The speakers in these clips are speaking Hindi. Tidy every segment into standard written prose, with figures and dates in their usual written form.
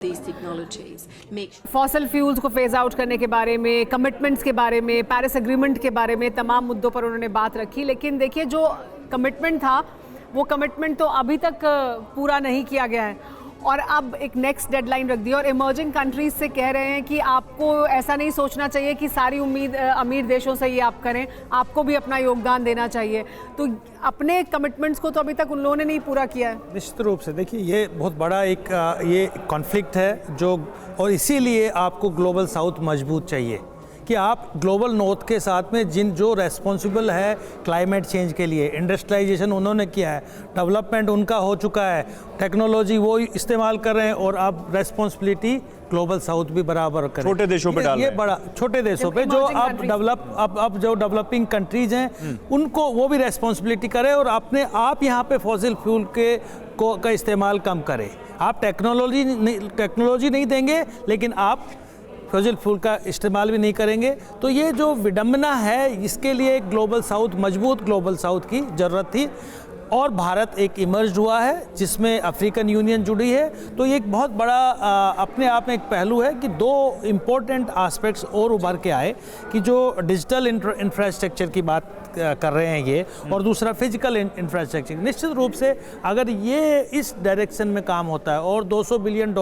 these technologies make fossil fuels को फेज आउट करने के बारे में, कमिटमेंट्स के बारे में, पेरिस एग्रीमेंट के बारे में तमाम मुद्दों पर उन्होंने बात रखी। लेकिन देखिए, जो कमिटमेंट था वो कमिटमेंट तो अभी तक पूरा नहीं किया गया है और अब एक नेक्स्ट डेडलाइन रख दी और इमर्जिंग कंट्रीज से कह रहे हैं कि आपको ऐसा नहीं सोचना चाहिए कि सारी उम्मीद अमीर देशों से ये आप करें, आपको भी अपना योगदान देना चाहिए। तो अपने कमिटमेंट्स को तो अभी तक उन लोगों ने नहीं पूरा किया है। निश्चित रूप से देखिए, ये बहुत बड़ा एक ये कॉन्फ्लिक्ट है जो, और इसीलिए आपको ग्लोबल साउथ मजबूत चाहिए कि आप ग्लोबल नॉर्थ के साथ में जो रेस्पॉन्सिबल है क्लाइमेट चेंज के लिए, इंडस्ट्रियलाइजेशन उन्होंने किया है, डेवलपमेंट उनका हो चुका है, टेक्नोलॉजी वो इस्तेमाल कर रहे हैं और आप रेस्पॉन्सिबिलिटी ग्लोबल साउथ भी बराबर करें। छोटे देशों पे डाल रहे हैं। ये बड़ा छोटे देशों पे जो अब जो डेवलपिंग कंट्रीज हैं उनको वो भी रेस्पॉन्सिबिलिटी करें और अपने आप यहाँ पे फॉसिल फ्यूल का इस्तेमाल कम करें। आप टेक्नोलॉजी नहीं देंगे लेकिन आप फॉसिल फ्यूल का इस्तेमाल भी नहीं करेंगे। तो ये जो विडंबना है, इसके लिए एक ग्लोबल साउथ, मजबूत ग्लोबल साउथ की ज़रूरत थी और भारत एक इमर्ज हुआ है जिसमें अफ्रीकन यूनियन जुड़ी है। तो ये एक बहुत बड़ा अपने आप में एक पहलू है कि दो इम्पोर्टेंट एस्पेक्ट्स और उभर के आए कि जो डिजिटल इंफ्रास्ट्रक्चर की बात कर रहे हैं ये, और दूसरा फिजिकल इंफ्रास्ट्रक्चर। निश्चित रूप से अगर ये इस डायरेक्शन में काम होता है और $200 बिलियन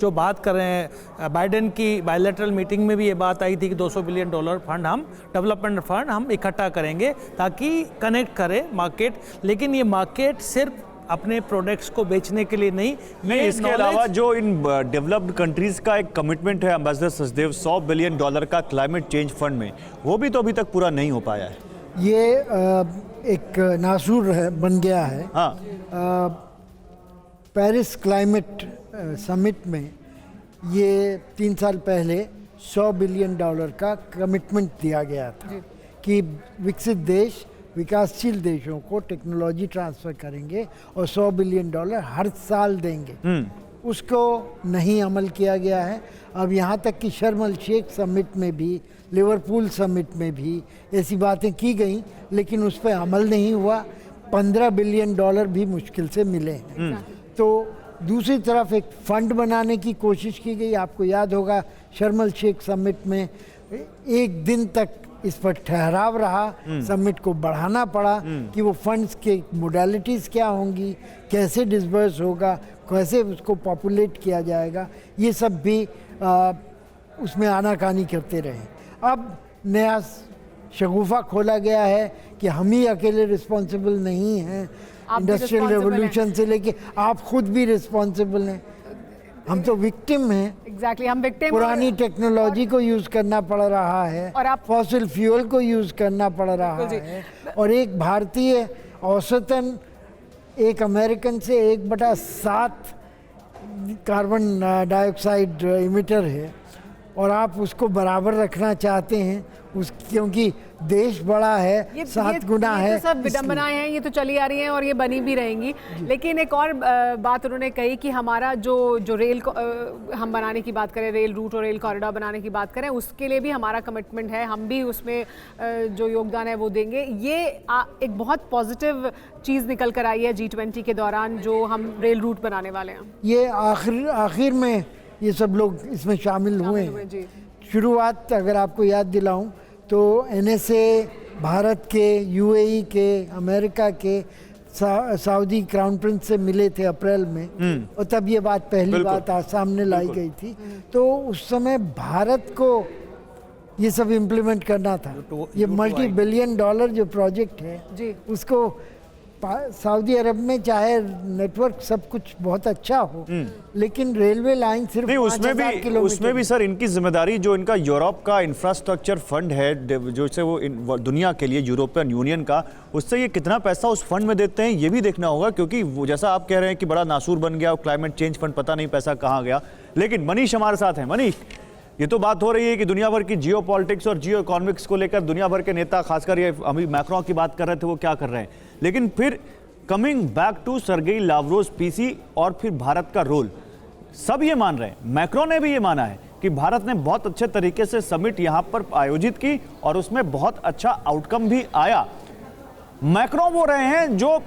जो बात कर रहे हैं, बाइडेन की बायलैटरल मीटिंग में भी ये बात आई थी कि $200 बिलियन फंड हम डेवलपमेंट फंड हम इकट्ठा करेंगे ताकि कनेक्ट करें मार्केट। लेकिन ये मार्केट सिर्फ अपने प्रोडक्ट्स को बेचने के लिए नहीं, इसके अलावा जो इन डेवलप्ड कंट्रीज का एक कमिटमेंट है एम्बेसडर सचदेव $100 बिलियन का क्लाइमेट चेंज फंड में, वो भी तो अभी तक पूरा नहीं हो पाया है। ये एक नासूर बन गया है। हाँ। पेरिस क्लाइमेट समिट में ये 3 साल पहले $100 बिलियन का कमिटमेंट दिया गया था कि विकसित देश विकासशील देशों को टेक्नोलॉजी ट्रांसफ़र करेंगे और $100 बिलियन हर साल देंगे। उसको नहीं अमल किया गया है। अब यहाँ तक कि शर्म अल शेख समिट में भी, लिवरपूल समिट में भी ऐसी बातें की गई लेकिन उस पर अमल नहीं हुआ। $15 बिलियन भी मुश्किल से मिले हैं। तो दूसरी तरफ एक फंड बनाने की कोशिश की गई। आपको याद होगा शर्म अल शेख समिट में 1 दिन तक इस पर ठहराव रहा, समिट को बढ़ाना पड़ा कि वो फंड्स के मोडालिटीज़ क्या होंगी, कैसे डिसबर्स होगा, कैसे उसको पॉपुलेट किया जाएगा, ये सब भी उसमें आनाकानी करते रहे। अब नया शगुफा खोला गया है कि हम ही अकेले रिस्पॉन्सिबल नहीं हैं, इंडस्ट्रियल रेवोल्यूशन से लेके आप खुद भी रिस्पॉन्सिबल हैं। हम तो विक्टिम हैं। एग्जैक्टली, हम विक्टिम। पुरानी टेक्नोलॉजी को यूज़ करना पड़ रहा है और आप फॉसिल फ्यूल को यूज़ करना पड़ रहा है। और एक भारतीय औसतन एक अमेरिकन से 1/7 कार्बन डाइऑक्साइड इमिटर है और आप उसको बराबर रखना चाहते हैं क्योंकि देश बड़ा है, 7 गुना है। ये तो सब विडंबनाएं हैं, ये तो चली आ रही हैं और ये बनी भी रहेंगी। लेकिन एक और बात उन्होंने कही कि हमारा जो रेल हम बनाने की बात करें, रेल रूट और रेल कॉरिडोर बनाने की बात करें, उसके लिए भी हमारा कमिटमेंट है, हम भी उसमें जो योगदान है वो देंगे। ये एक बहुत पॉजिटिव चीज़ निकल कर आई है G20 के दौरान, जो हम रेल रूट बनाने वाले हैं। ये आखिर में ये सब लोग इसमें शामिल हुए हैं। शुरुआत अगर आपको याद दिलाऊं तो NSA भारत के, UAE के, अमेरिका के, सऊदी क्राउन प्रिंस से मिले थे अप्रैल में और तब ये बात पहली बात सामने लाई गई थी। तो उस समय भारत को ये सब इम्प्लीमेंट करना था। ये $multi billion जो प्रोजेक्ट है उसको सऊदी अरब में चाहे नेटवर्क सब कुछ बहुत अच्छा हो लेकिन रेलवे लाइन सिर्फ नहीं, उसमें भी सर इनकी जिम्मेदारी, जो इनका यूरोप का इंफ्रास्ट्रक्चर फंड है जो से वो दुनिया के लिए यूरोपियन यूनियन का, उससे ये कितना पैसा उस फंड में देते हैं ये भी देखना होगा। क्योंकि वो जैसा आप कह रहे हैं कि बड़ा नासूर बन गया क्लाइमेट चेंज फंड, पता नहीं पैसा कहाँ गया। लेकिन मनीष हमारे साथ हैं। मनीष, ये तो बात हो रही है कि दुनिया भर की जियो पॉलिटिक्स और जियो इकोनॉमिक्स को लेकर दुनिया भर के नेता, खासकर ये अभी मैक्रों की बात कर रहे थे, वो क्या कर रहे हैं। लेकिन फिर coming back to Sergei Lavrov PC और फिर भारत का रोल, सब ये मान रहे हैं, मैक्रों ने भी ये माना है कि भारत ने बहुत अच्छे तरीके से समिट यहाँ पर आयोजित की और उसमें बहुत अच्छा आउटकम भी आया। मैक्रों वो रहे हैं जो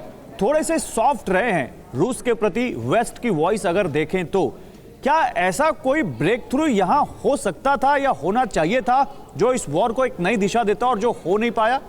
थोड़े से सॉफ्ट रहे हैं रूस के प्रति, वेस्ट की वॉइस अगर देखें तो क्या ऐसा कोई ब्रेक थ्रू यहाँ हो सकता था या होना चाहिए था जो इस वॉर को एक नई दिशा देता और जो हो नहीं पाया?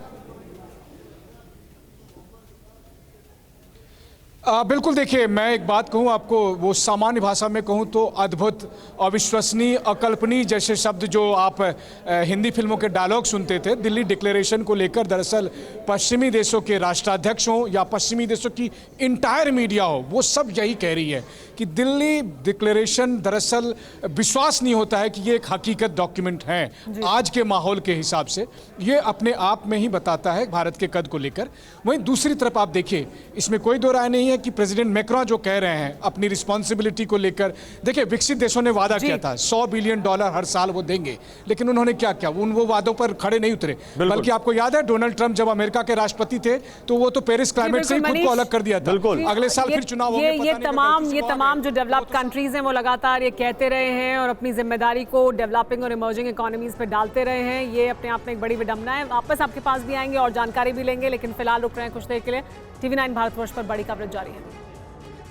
बिल्कुल, देखिए मैं एक बात कहूं आपको, वो सामान्य भाषा में कहूं तो अद्भुत, अविश्वसनीय, अकल्पनीय जैसे शब्द जो आप हिंदी फिल्मों के डायलॉग सुनते थे दिल्ली डिक्लेरेशन को लेकर, दरअसल पश्चिमी देशों के राष्ट्राध्यक्ष हों या पश्चिमी देशों की इंटायर मीडिया हो, वो सब यही कह रही है कि दिल्ली डिक्लेरेशन दरअसल विश्वास नहीं होता है कि ये एक हकीकत डॉक्यूमेंट है आज के माहौल के हिसाब से। ये अपने आप में ही बताता है भारत के कद को लेकर। वहीं दूसरी तरफ आप देखिए, इसमें कोई दो राय नहीं है कि प्रेसिडेंट मैक्रों जो कह रहे हैं अपनी रिस्पॉन्सिबिलिटी को लेकर, देखिए विकसित देशों ने वादा किया था $100 बिलियन हर साल वो देंगे, लेकिन उन्होंने क्या किया, वो वादों पर खड़े नहीं उतरे। बल्कि आपको याद है डोनाल्ड ट्रंप जब अमेरिका के राष्ट्रपति थे तो वो तो पेरिस क्लाइमेट से ही खुद को अलग कर दिया था। अगले साल फिर चुनाव होंगे, ये तमाम जो डेवलप्ड कंट्रीज हैं वो लगातार ये कहते रहे हैं और अपनी जिम्मेदारी को डेवलपिंग और इमर्जिंग इकोनॉमीज पे डालते रहे हैं। ये अपने आप में एक बड़ी विडंबना है। वापस आपके पास भी आएंगे और जानकारी भी लेंगे, लेकिन फिलहाल रुक रहे हैं कुछ देर के लिए। TV9 भारतवर्ष पर बड़ी कवरेज जारी है।